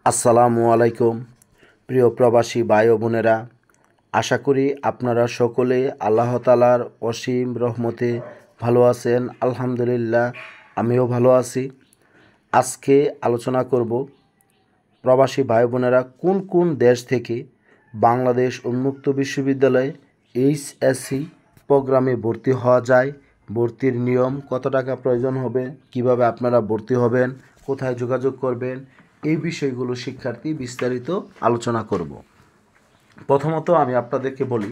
আসসালামু আলাইকুম প্রিয় প্রবাসী ভাই ও বোনেরা, আশা করি আপনারা সকলে আল্লাহ তাআলার অসীম রহমতে ভালো আছেন। আলহামদুলিল্লাহ, আমিও ভালো আছি। আজকে আলোচনা করব প্রবাসী ভাই বোনেরা কোন কোন দেশ থেকে বাংলাদেশ উন্মুক্ত বিশ্ববিদ্যালয়ে এইচএসসি প্রোগ্রামে ভর্তি হওয়া যায়, ভর্তির নিয়ম, কত টাকা প্রয়োজন হবে, কিভাবে আপনারা ভর্তি হবেন, কোথায় যোগাযোগ করবেন, এই বিষয়গুলো শিক্ষার্থী বিস্তারিত আলোচনা করব। প্রথমত আমি আপনাদেরকে বলি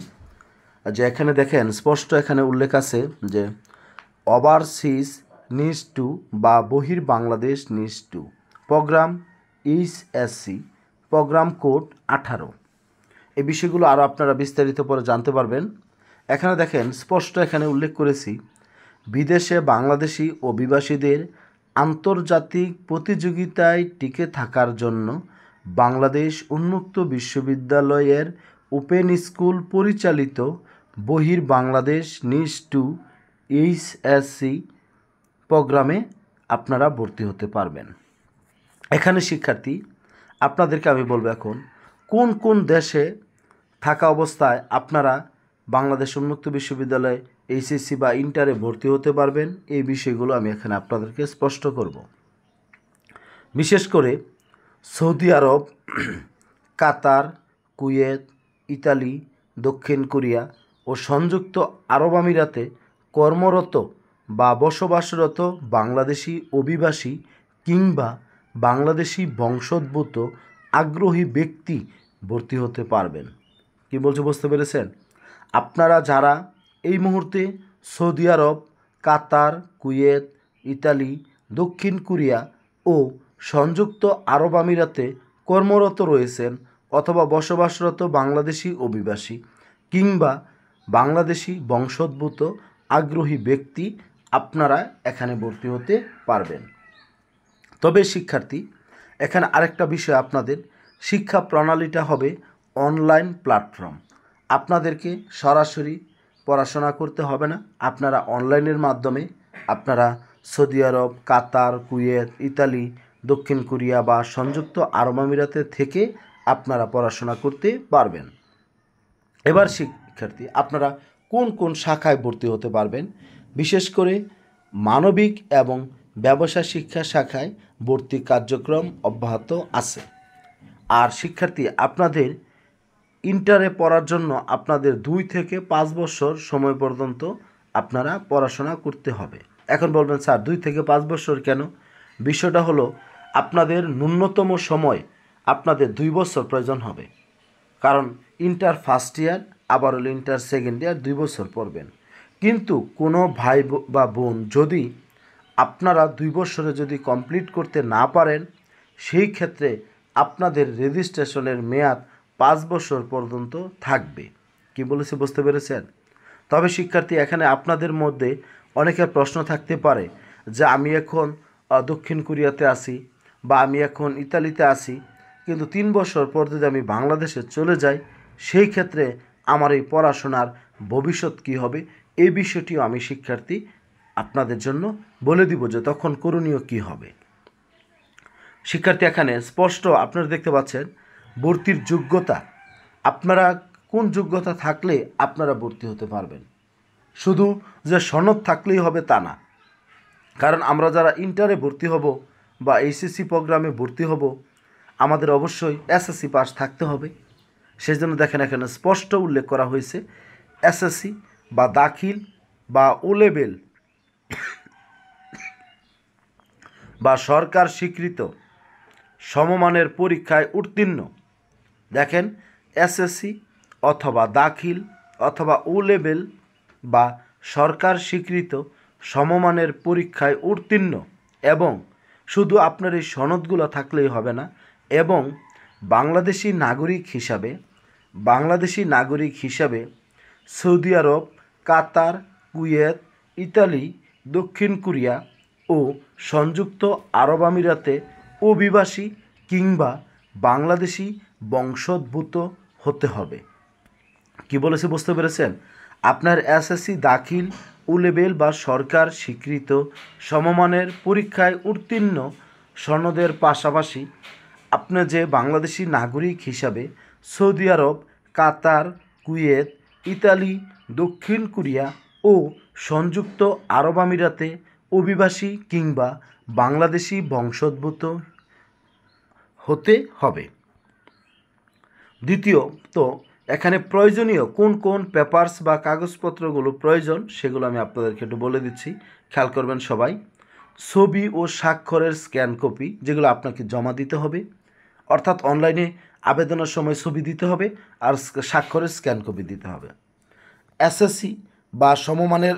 যে এখানে দেখেন স্পষ্ট এখানে উল্লেখ আছে যে ওভারসিজ নিডস টু বা বহির Bangladesh needs to program HSC program code 18। এই বিষয়গুলো আরও আপনারা বিস্তারিত পরে জানতে পারবেন। এখানে দেখেন স্পষ্ট এখানে উল্লেখ করেছি বিদেশে বাংলাদেশি অভিবাসীদের আন্তর্জাতিক প্রতিযোগিতায় টিকে থাকার জন্য বাংলাদেশ উন্মুক্ত বিশ্ববিদ্যালয়ের ওপেন স্কুল পরিচালিত বহির বাংলাদেশ নিডস টু এইচএসসি প্রোগ্রামে আপনারা ভর্তি হতে পারবেন। এখানে শিক্ষার্থী আপনাদেরকে আমি বলবো এখন কোন কোন দেশে থাকা অবস্থায় আপনারা বাংলাদেশ উন্মুক্ত বিশ্ববিদ্যালয়ে এইচএসসি বা ইন্টারে ভর্তি হতে পারবেন, এই বিষয়গুলো আমি এখানে আপনাদেরকে স্পষ্ট করব। বিশেষ করে সৌদি আরব, কাতার, কুয়েত, ইতালি, দক্ষিণ কোরিয়া ও সংযুক্ত আরব আমিরাতে কর্মরত বা বসবাসরত বাংলাদেশি অভিবাসী কিংবা বাংলাদেশি বংশোদ্ভূত আগ্রহী ব্যক্তি ভর্তি হতে পারবেন। কি বলছে বুঝতে পেরেছেন? আপনারা যারা এই মুহূর্তে সৌদি আরব, কাতার, কুয়েত, ইতালি, দক্ষিণ কোরিয়া ও সংযুক্ত আরব আমিরাতে কর্মরত রয়েছেন অথবা বসবাসরত বাংলাদেশি অভিবাসী কিংবা বাংলাদেশি বংশোদ্ভূত আগ্রহী ব্যক্তি আপনারা এখানে ভর্তি হতে পারবেন। তবে শিক্ষার্থী এখানে আরেকটা বিষয়, আপনাদের শিক্ষা প্রণালীটা হবে অনলাইন প্ল্যাটফর্ম। আপনাদেরকে সরাসরি পড়াশোনা করতে হবে না, আপনারা অনলাইনের মাধ্যমে আপনারা সৌদি আরব, কাতার, কুয়েত, ইতালি, দক্ষিণ কোরিয়া বা সংযুক্ত আরব আমিরাতে থেকে আপনারা পড়াশোনা করতে পারবেন। এবার শিক্ষার্থী আপনারা কোন কোন শাখায় ভর্তি হতে পারবেন? বিশেষ করে মানবিক এবং ব্যবসা শিক্ষা শাখায় ভর্তি কার্যক্রম অব্যাহত আছে। আর শিক্ষার্থী আপনাদের ইন্টারে পড়ার জন্য আপনাদের 2 থেকে 5 বছর সময় পর্যন্ত আপনারা পড়াশোনা করতে হবে। এখন বলবেন স্যার 2 থেকে 5 বছর কেন? বিষয়টা হলো আপনাদের ন্যূনতম সময় আপনাদের 2 বছর প্রয়োজন হবে, কারণ ইন্টার ফার্স্ট ইয়ার আবার হলো ইন্টার সেকেন্ড ইয়ার 2 বছর পড়বেন। কিন্তু কোনো ভাই বা বোন যদি আপনারা 2 বছরে যদি কমপ্লিট করতে না পারেন, সেই ক্ষেত্রে আপনাদের রেজিস্ট্রেশনের মেয়াদ 5 বছর পর্যন্ত থাকবে। কি বলেছি বুঝতে পেরেছেন? তবে শিক্ষার্থী এখানে আপনাদের মধ্যে অনেকের প্রশ্ন থাকতে পারে যে আমি এখন দক্ষিণ কোরিয়াতে আছি বা আমি এখন ইতালিতে আছি, কিন্তু 3 বছর পর যদি আমি বাংলাদেশে চলে যাই, সেই ক্ষেত্রে আমার এই পড়াশোনার ভবিষ্যৎ কী হবে, এই বিষয়টিও আমি শিক্ষার্থী আপনাদের জন্য বলে দিব যে তখন করণীয় কী হবে। শিক্ষার্থী এখানে স্পষ্ট আপনারা দেখতে পাচ্ছেন ভর্তির যোগ্যতা, আপনারা কোন যোগ্যতা থাকলে আপনারা ভর্তি হতে পারবেন। শুধু যে সনদ থাকলেই হবে তা না, কারণ আমরা যারা ইন্টারে ভর্তি হব বা এইচএসসি প্রোগ্রামে ভর্তি হব আমাদের অবশ্যই এসএসসি পাস থাকতে হবে। সেই জন্য দেখেন এখানে স্পষ্ট উল্লেখ করা হয়েছে এসএসসি বা দাখিল বা ও লেভেল বা সরকার স্বীকৃত সমমানের পরীক্ষায় উত্তীর্ণ, দেখেন এসএসসি অথবা দাখিল অথবা ও লেভেল বা সরকার স্বীকৃত সমমানের পরীক্ষায় উত্তীর্ণ, এবং শুধু আপনার এই সনদগুলো থাকলেই হবে না, এবং বাংলাদেশি নাগরিক হিসাবে সৌদি আরব, কাতার, কুয়েত, ইতালি, দক্ষিণ কোরিয়া ও সংযুক্ত আরব আমিরাতে অভিবাসী কিংবা বাংলাদেশি বংশোদ্ভূত হতে হবে। কি বলেছে বুঝতে পেরেছেন? আপনার এসএসসি দাখিল ও লেভেল বা সরকার স্বীকৃত সমমানের পরীক্ষায় উত্তীর্ণ সনদের পাশাপাশি আপনি যে বাংলাদেশি নাগরিক হিসাবে সৌদি আরব, কাতার, কুয়েত, ইতালি, দক্ষিণ কোরিয়া ও সংযুক্ত আরব আমিরাতে অভিবাসী কিংবা বাংলাদেশি বংশোদ্ভূত হতে হবে। দ্বিতীয়ত, এখানে প্রয়োজনীয় কোন কোন পেপারস বা কাগজপত্রগুলো প্রয়োজন সেগুলো আমি আপনাদেরকে একটু বলে দিচ্ছি, খেয়াল করবেন সবাই। ছবি ও স্বাক্ষরের স্ক্যান কপি, যেগুলো আপনাকে জমা দিতে হবে, অর্থাৎ অনলাইনে আবেদনের সময় ছবি দিতে হবে আর স্বাক্ষরের স্ক্যান কপি দিতে হবে। এসএসসি বা সমমানের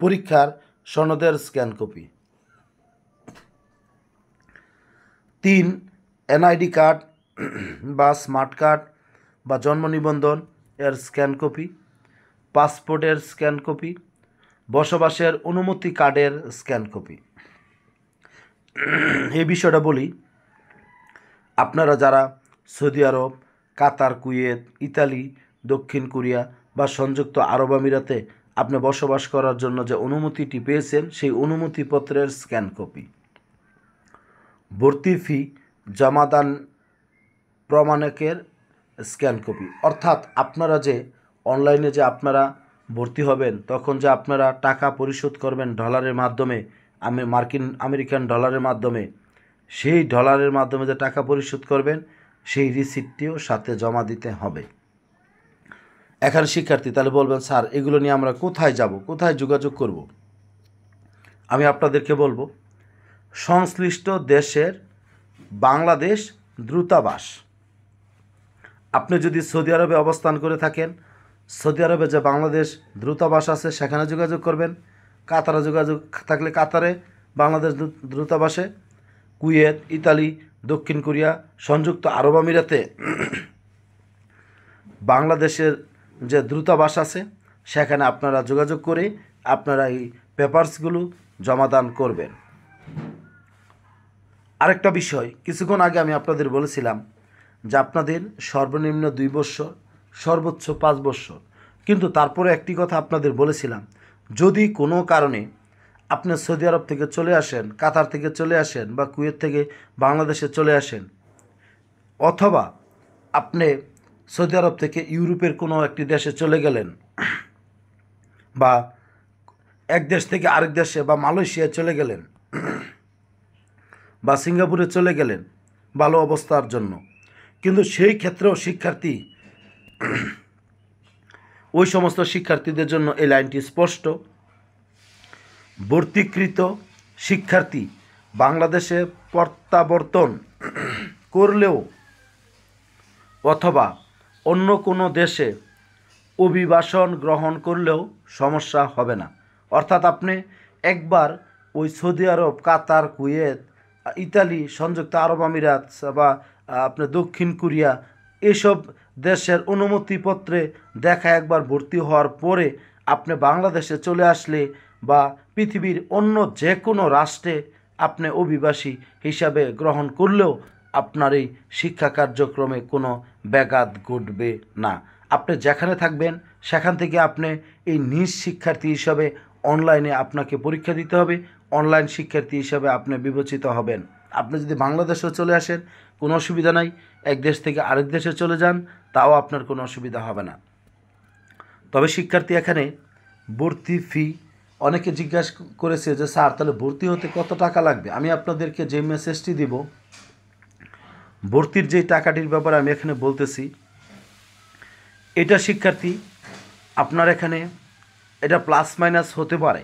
পরীক্ষার সনদের স্ক্যান কপি। 3, এনআইডি কার্ড বা স্মার্ট কার্ড বা জন্ম নিবন্ধন এর স্ক্যান কপি, পাসপোর্টের স্ক্যান কপি, বসবাসের অনুমতি কার্ডের স্ক্যান কপি। এই বিষয়টা বলি, আপনারা যারা সৌদি আরব, কাতার, কুয়েত, ইতালি, দক্ষিণ কোরিয়া বা সংযুক্ত আরব আমিরাতে আপনি বসবাস করার জন্য যে অনুমতিটি পেয়েছেন সেই অনুমতিপত্রের স্ক্যান কপি, ভর্তির ফি জমাদান প্রমাণকের স্ক্যান কপি, অর্থাৎ আপনারা যে অনলাইনে যে আপনারা ভর্তি হবেন তখন যে আপনারা টাকা পরিশোধ করবেন ডলারের মাধ্যমে, আমেরিকান ডলারের মাধ্যমে, সেই ডলারের মাধ্যমে যে টাকা পরিশোধ করবেন সেই রিসিপ্টটিও সাথে জমা দিতে হবে। এখানে শিক্ষার্থী তাহলে বলবেন, স্যার এগুলো নিয়ে আমরা কোথায় যাব, কোথায় যোগাযোগ করব? আমি আপনাদেরকে বলবো, সংশ্লিষ্ট দেশের বাংলাদেশ দূতাবাস, আপনি যদি সৌদি আরবে অবস্থান করে থাকেন, সৌদি আরবে যে বাংলাদেশ দূতাবাস আছে সেখানে যোগাযোগ করবেন। কাতারে যোগাযোগ থাকলে কাতারে বাংলাদেশ দূতাবাসে, কুয়েত, ইতালি, দক্ষিণ কোরিয়া, সংযুক্ত আরব আমিরাতে বাংলাদেশের যে দূতাবাস আছে সেখানে আপনারা যোগাযোগ করে আপনারা এই পেপারসগুলো জমাদান করবেন। আরেকটা বিষয়, কিছুক্ষণ আগে আমি আপনাদের বলেছিলাম যে আপনাদের সর্বনিম্ন 2 বছর, সর্বোচ্চ 5 বছর, কিন্তু তারপরে একটি কথা আপনাদের বলেছিলাম, যদি কোনো কারণে আপনি সৌদি আরব থেকে চলে আসেন, কাতার থেকে চলে আসেন বা কুয়েত থেকে বাংলাদেশে চলে আসেন, অথবা আপনি সৌদি আরব থেকে ইউরোপের কোনো একটি দেশে চলে গেলেন বা এক দেশ থেকে আরেক দেশে বা মালয়েশিয়ায় চলে গেলেন বা সিঙ্গাপুরে চলে গেলেন ভালো অবস্থার জন্য, কিন্তু সেই ক্ষেত্রেও শিক্ষার্থী, ওই সমস্ত শিক্ষার্থীদের জন্য এই লাইনটি স্পষ্ট, ভর্তিকৃত শিক্ষার্থী বাংলাদেশে প্রত্যাবর্তন করলেও অথবা অন্য কোনো দেশে অভিবাসন গ্রহণ করলেও সমস্যা হবে না। অর্থাৎ আপনি একবার ওই সৌদি আরব, কাতার, কুয়েত, ইতালি, সংযুক্ত আরব আমিরাত বা আপনার দক্ষিণ কোরিয়া এসব দেশের অনুমতিপত্রে দেখা একবার ভর্তি হওয়ার পরে আপনি বাংলাদেশে চলে আসলে বা পৃথিবীর অন্য যে কোনো রাষ্ট্রে আপনি অভিবাসী হিসাবে গ্রহণ করলেও আপনার এই শিক্ষা কার্যক্রমে কোনো ব্যাঘাত ঘটবে না। আপনি যেখানে থাকবেন সেখান থেকে আপনি এই নিজ শিক্ষার্থী হিসাবে অনলাইনে আপনাকে পরীক্ষা দিতে হবে, অনলাইন শিক্ষার্থী হিসাবে আপনি বিবেচিত হবেন। আপনি যদি বাংলাদেশেও চলে আসেন কোনো অসুবিধা নাই, এক দেশ থেকে আরেক দেশে চলে যান তাও আপনার কোনো অসুবিধা হবে না। তবে শিক্ষার্থী, এখানে ভর্তি ফি অনেকে জিজ্ঞাসা করেছে যে স্যার তাহলে ভর্তি হতে কত টাকা লাগবে। আমি আপনাদেরকে যে মেসেজটি দিব, ভর্তির যেই টাকাটির ব্যাপারে আমি এখানে বলতেছি, এটা শিক্ষার্থী আপনার এখানে এটা প্লাস মাইনাস হতে পারে,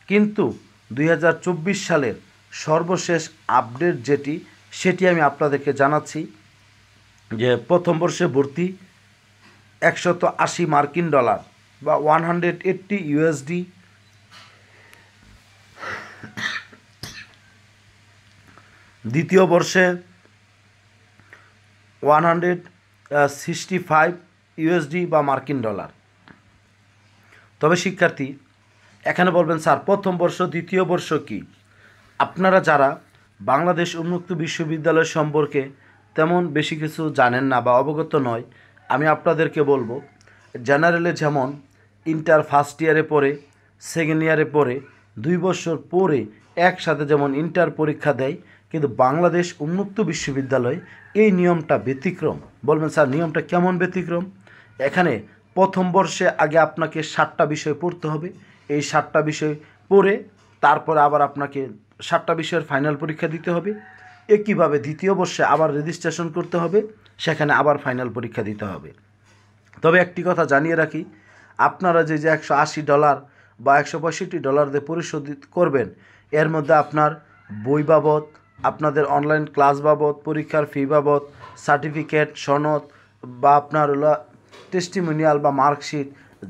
কিন্তু 2024 সালের সর্বশেষ আপডেট যেটি সেটি আমি আপনাদেরকে জানাচ্ছি যে প্রথম বর্ষে ভর্তি 180 মার্কিন ডলার বা 180 ইউএসডি, দ্বিতীয় বর্ষে 165 ইউএসডি বা মার্কিন ডলার। তবে শিক্ষার্থী এখানে বলবেন স্যার প্রথম বর্ষ দ্বিতীয় বর্ষ কি? আপনারা যারা বাংলাদেশ উন্মুক্ত বিশ্ববিদ্যালয় সম্পর্কে তেমন বেশি কিছু জানেন না বা অবগত নয়, আমি আপনাদেরকে বলবো, জেনারেলে যেমন ইন্টার ফার্স্ট ইয়ারে পড়ে, সেকেন্ড ইয়ারে পড়ে 2 বছর পরে একসাথে যেমন ইন্টার পরীক্ষা দেয়, কিন্তু বাংলাদেশ উন্মুক্ত বিশ্ববিদ্যালয় এই নিয়মটা ব্যতিক্রম। বলবেন স্যার নিয়মটা কেমন ব্যতিক্রম? এখানে প্রথম বর্ষে আগে আপনাকে 7টা বিষয় পড়তে হবে। এই 7টা বিষয় পড়ে তারপরে আবার আপনাকে 7টা বিষয়ের ফাইনাল পরীক্ষা দিতে হবে। একইভাবে দ্বিতীয় বর্ষে আবার রেজিস্ট্রেশন করতে হবে, সেখানে আবার ফাইনাল পরীক্ষা দিতে হবে। তবে একটি কথা জানিয়ে রাখি, আপনারা যে $180 বা $165 দিয়ে পরিশোধ করবেন, এর মধ্যে আপনার বই বাবদ, আপনাদের অনলাইন ক্লাস বাবদ, পরীক্ষার ফি বাবদ, সার্টিফিকেট, সনদ বা আপনার টেস্টিমোনিয়াল বা মার্কশিট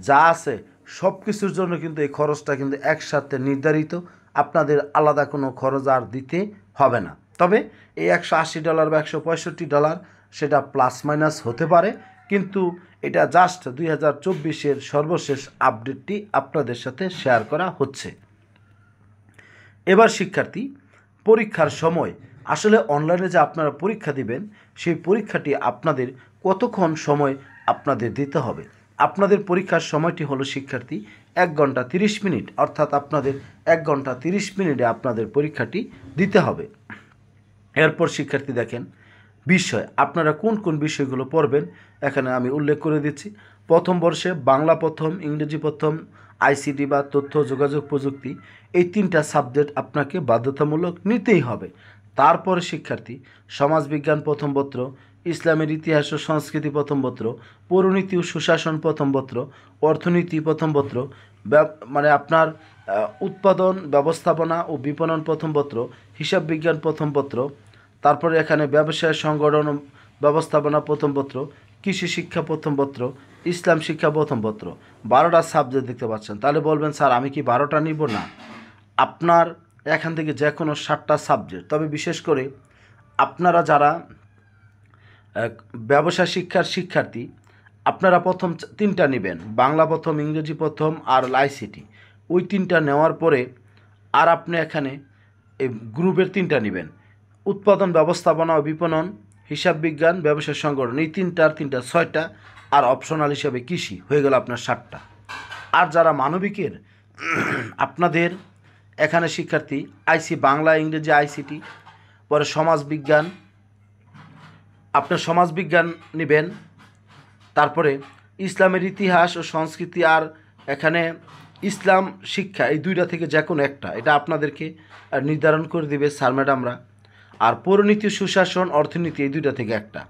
যা আছে সব কিছুর জন্য কিন্তু এই খরচটা কিন্তু একসাথে নির্ধারিত। আপনাদের আলাদা কোনো খরচ আর দিতে হবে না। তবে এই $180 বা $165 সেটা প্লাস মাইনাস হতে পারে, কিন্তু এটা জাস্ট 2024-এর সর্বশেষ আপডেটটি আপনাদের সাথে শেয়ার করা হচ্ছে। এবার শিক্ষার্থী, পরীক্ষার সময় আসলে অনলাইনে যে আপনারা পরীক্ষা দিবেন, সেই পরীক্ষাটি আপনাদের কতক্ষণ সময় আপনাদের দিতে হবে। আপনাদের পরীক্ষার সময়টি হলো শিক্ষার্থী 1 ঘন্টা 30 মিনিট, অর্থাৎ আপনাদের 1 ঘন্টা 30 মিনিটে আপনাদের পরীক্ষাটি দিতে হবে। এরপর শিক্ষার্থী দেখেন বিষয়, আপনারা কোন কোন বিষয়গুলো পড়বেন এখানে আমি উল্লেখ করে দিচ্ছি। প্রথম বর্ষে বাংলা প্রথম, ইংরেজি প্রথম, আইসিটি বা তথ্য যোগাযোগ প্রযুক্তি, এই 3টা সাবজেক্ট আপনাকে বাধ্যতামূলক নিতেই হবে। তারপরে শিক্ষার্থী সমাজবিজ্ঞান প্রথম পত্র, ইসলামের ইতিহাস ও সংস্কৃতি প্রথম পত্র, পৌরনীতি ও সুশাসন প্রথম পত্র, অর্থনীতি প্রথম পত্র, মানে আপনার উৎপাদন ব্যবস্থাপনা ও বিপণন প্রথম পত্র, হিসাব বিজ্ঞান প্রথম পত্র, তারপরে এখানে ব্যবসায় সংগঠন ব্যবস্থাপনা প্রথম পত্র, কৃষি শিক্ষা প্রথম পত্র, ইসলাম শিক্ষা প্রথম পত্র। 12টা সাবজেক্ট দেখতে পাচ্ছেন। তাহলে বলবেন স্যার আমি কি 12টা নিব? না, আপনার এখান থেকে যে কোনো 7টা সাবজেক্ট। তবে বিশেষ করে আপনারা যারা ব্যবসা শিক্ষার শিক্ষার্থী, আপনারা প্রথম 3টা নেবেন, বাংলা প্রথম, ইংরেজি প্রথম আর আইসিটি। ওই 3টা নেওয়ার পরে আর আপনি এখানে এই গ্রুপের 3টা নেবেন, উৎপাদন ব্যবস্থাপনা ও বিপণন, হিসাব বিজ্ঞান, ব্যবসা সংগঠন, এই 3টা 6টা, আর অপশনাল হিসাবে কৃষি, হয়ে গেল আপনার 7টা। আর যারা মানবিকের আপনাদের এখানে শিক্ষার্থী বাংলা, ইংরেজি, আইসিটি, পরে সমাজবিজ্ঞান, আপনার সমাজবিজ্ঞান নেবেন, তারপরে ইসলামের ইতিহাস ও সংস্কৃতি, আর এখানে ইসলাম শিক্ষা, এই 2টা থেকে যে কোনো একটা, এটা আপনাদেরকে নির্ধারণ করে দিবে স্যার ম্যাডামরা। আর পৌরনীতি, সুশাসন, অর্থনীতি, এই 2টা থেকে একটা।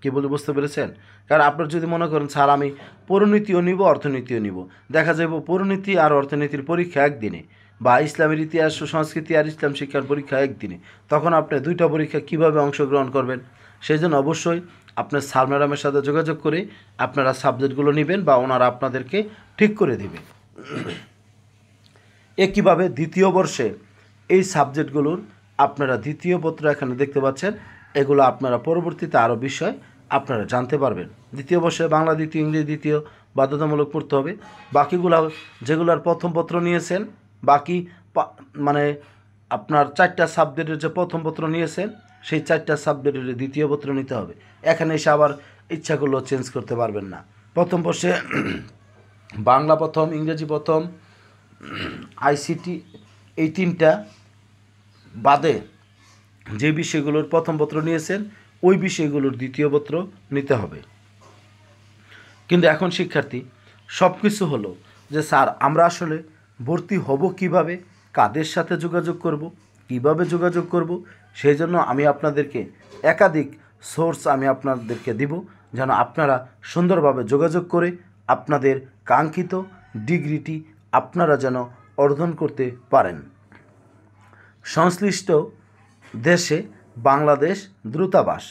কী বলতে বুঝতে পেরেছেন? কারণ আপনার যদি মনে করেন স্যার আমি পৌরনীতিও নিব, অর্থনীতিও নিব, দেখা যাবে পৌরনীতি আর অর্থনীতির পরীক্ষা একদিনে, বা ইসলামের ইতিহাস ও সংস্কৃতি আর ইসলাম শিক্ষার পরীক্ষা একদিনে, তখন আপনি 2টা পরীক্ষা কীভাবে অংশগ্রহণ করবেন? সেই জন্য অবশ্যই আপনার স্যার ম্যাডামের সাথে যোগাযোগ করে আপনারা সাবজেক্টগুলো নেবেন, বা ওনারা আপনাদেরকে ঠিক করে দেবে। একইভাবে দ্বিতীয় বর্ষে এই সাবজেক্টগুলোর আপনারা দ্বিতীয় পত্র এখানে দেখতে পাচ্ছেন, এগুলো আপনারা পরবর্তীতে আরও বিষয় আপনারা জানতে পারবেন। দ্বিতীয় বর্ষে বাংলা দ্বিতীয়, ইংরেজি দ্বিতীয় বাধ্যতামূলক পড়তে হবে। বাকিগুলো যেগুলোর প্রথম পত্র নিয়েছেন, বাকি মানে আপনার 4টা সাবজেক্টের যে প্রথম পত্র নিয়েছেন, সেই 4টা সাবজেক্টের দ্বিতীয় পত্র নিতে হবে। এখানে এসে আবার ইচ্ছা করলেও চেঞ্জ করতে পারবেন না। প্রথম বর্ষে বাংলা প্রথম, ইংরেজি প্রথম, আইসিটি, এই 3টা বাদে যে বিষয়গুলোর প্রথম পত্র নিয়েছেন, ওই বিষয়গুলোর দ্বিতীয় পত্র নিতে হবে। কিন্তু এখন শিক্ষার্থী সব কিছু হলো যে স্যার আমরা আসলে ভর্তি হব কিভাবে, কাদের সাথে যোগাযোগ করব, কিভাবে যোগাযোগ করব, সেই জন্য আমি আপনাদেরকে একাধিক সোর্স আমি আপনাদেরকে দিব, যেন আপনারা সুন্দরভাবে যোগাযোগ করে আপনাদের কাঙ্ক্ষিত ডিগ্রিটি আপনারা যেন অর্জন করতে পারেন। সংশ্লিষ্ট দেশে বাংলাদেশ দূতাবাস,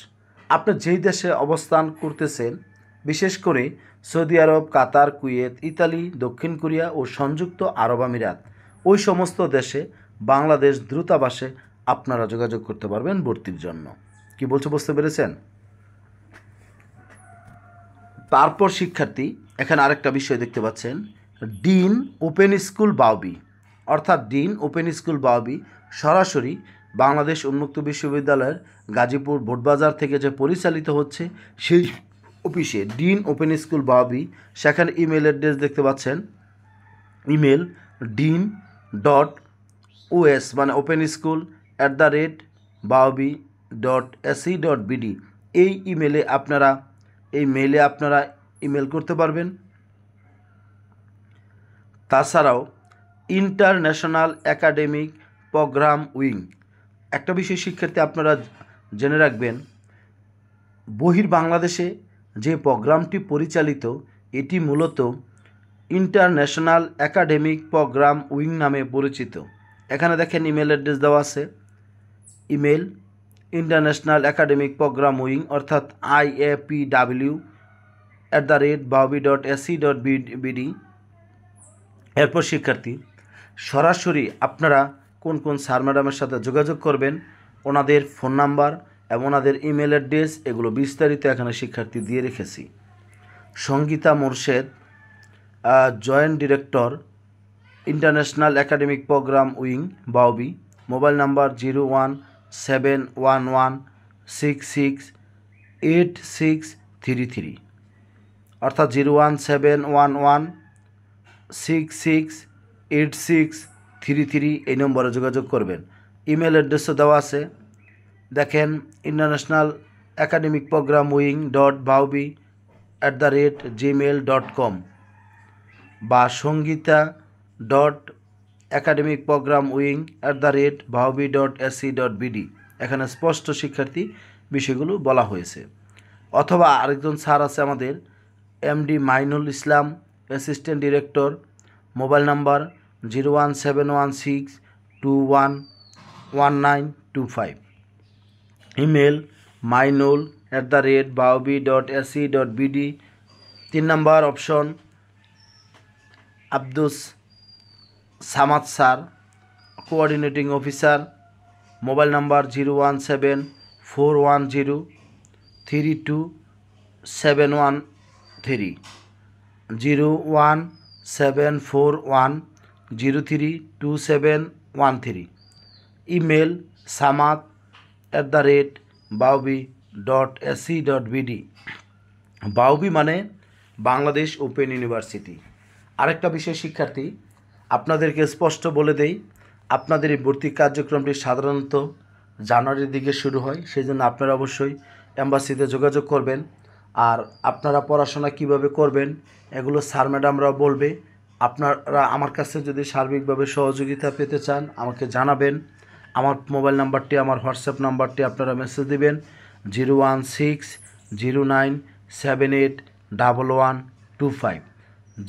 আপনি যেই দেশে অবস্থান করতেছেন, বিশেষ করে সৌদি আরব, কাতার, কুয়েত, ইতালি, দক্ষিণ কোরিয়া ও সংযুক্ত আরব আমিরাত, ওই সমস্ত দেশে বাংলাদেশ দূতাবাসে আপনারা যোগাযোগ করতে পারবেন ভর্তির জন্য। কি বলছে বুঝতে পেরেছেন? তারপর শিক্ষার্থী এখানে আরেকটা বিষয় দেখতে পাচ্ছেন, ডিন ওপেন স্কুল বাউবি, অর্থাৎ ডিন ওপেন স্কুল বাউবি সরাসরি বাংলাদেশ উন্মুক্ত বিশ্ববিদ্যালয়ের গাজীপুর বোটবাজার থেকে যে পরিচালিত হচ্ছে, সেই অফিসে ডিন ওপেন স্কুল বাউবি, সেখানে ইমেল অ্যাড্রেস দেখতে পাচ্ছেন, ইমেল dean.os মানে ওপেন স্কুল baobi.ac.bd এই মেইলে আপনারা ইমেল করতে পারবেন। তাছাড়াও ইন্টারন্যাশনাল একাডেমিক প্রোগ্রাম উইং, একটা বিষয় শিক্ষার্থী আপনারা জেনে রাখবেন, বাংলাদেশে যে প্রোগ্রামটি পরিচালিত এটি মূলত ইন্টারন্যাশনাল একাডেমিক প্রোগ্রাম উইং নামে পরিচিত। এখানে দেখেন ইমেল অ্যাড্রেস দেওয়া আছে, email international academic program wing অর্থাৎ IAPW@baobi.ac.bd। এরপর শিক্ষার্থী সরাসরি আপনারা কোন কোন স্যার ম্যাডামের সাথে যোগাযোগ করবেন, ওনাদের ফোন নাম্বার এবং ওনাদের ইমেল অ্যাড্রেস এগুলো বিস্তারিত এখানে শিক্ষার্থী দিয়ে রেখেছি। Sangeeta Morshed, joint director, international academic program wing, Baobi. Mobile number 01711668633 অর্থাৎ 01711668633 এই নম্বরে যোগাযোগ করবেন। ইমেল অ্যাড্রেসও দেওয়া আছে, দেখেন international academic program wing .baobi@gmail.com বা songita.academicprogramwing@baobi.ac.bd এখানে স্পষ্ট শিক্ষার্থী বিষয়গুলো বলা হয়েছে। অথবা আরেকজন স্যার আছে আমাদের MD Mainul Islam, assistant director, mobile number 01716211925, email mainul@baobi.ac.bd। 3 নম্বর option Abdus Samad sir, coordinating officer, mobile number 01741032713 01741032713, email samad@baobi.ac.bd। Baobi মানে বাংলাদেশ ওপেন ইউনিভার্সিটি। আরেকটা বিষয় শিক্ষার্থী আপনাদেরকে স্পষ্ট বলে দেই, আপনাদের এই ভর্তি কার্যক্রমটি সাধারণত জানুয়ারির দিকে শুরু হয়, সেই জন্য আপনারা অবশ্যই এম্বাসিতে যোগাযোগ করবেন। আর আপনারা পড়াশোনা কিভাবে করবেন এগুলো স্যার ম্যাডামরাও বলবে। আপনারা আমার কাছে যদি সার্বিকভাবে সহযোগিতা পেতে চান আমাকে জানাবেন। আমার মোবাইল নাম্বারটি, আমার হোয়াটসঅ্যাপ নাম্বারটি আপনারা মেসেজ দিবেন 01609781125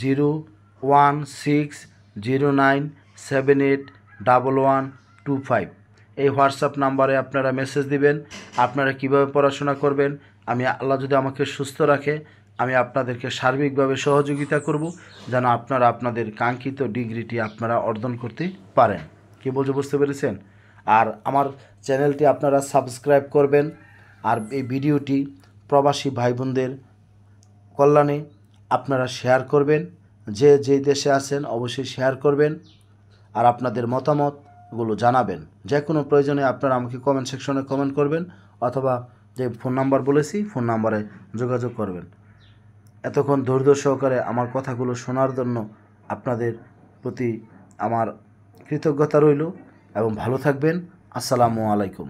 01609781125 এই হোয়াটসঅ্যাপ নাম্বারে আপনারা মেসেজ দিবেন। আপনারা কিভাবে পড়াশোনা করবেন, আমি আল্লাহ যদি আমাকে সুস্থ রাখে আমি আপনাদেরকে সার্বিকভাবে সহযোগিতা করব যেন আপনারা আপনাদের কাঙ্ক্ষিত ডিগ্রিটি আপনারা অর্জন করতে পারেন। কি বলতে বুঝতে পেরেছেন? আর আমার চ্যানেলটি আপনারা সাবস্ক্রাইব করবেন, আর এই ভিডিওটি প্রবাসী ভাই বোনদের কল্যাণে আপনারা শেয়ার করবেন। যে যেই দেশে আছেন অবশ্যই শেয়ার করবেন, আর আপনাদের মতামতগুলো জানাবেন। যে কোনো প্রয়োজনে আপনারা আমাকে কমেন্ট সেকশনে কমেন্ট করবেন, অথবা যে ফোন নাম্বার বলেছি ফোন নাম্বারে যোগাযোগ করবেন। এতক্ষণ ধৈর্য সহকারে আমার কথাগুলো শোনার জন্য আপনাদের প্রতি আমার কৃতজ্ঞতা রইল এবং ভালো থাকবেন। আসসালামু আলাইকুম।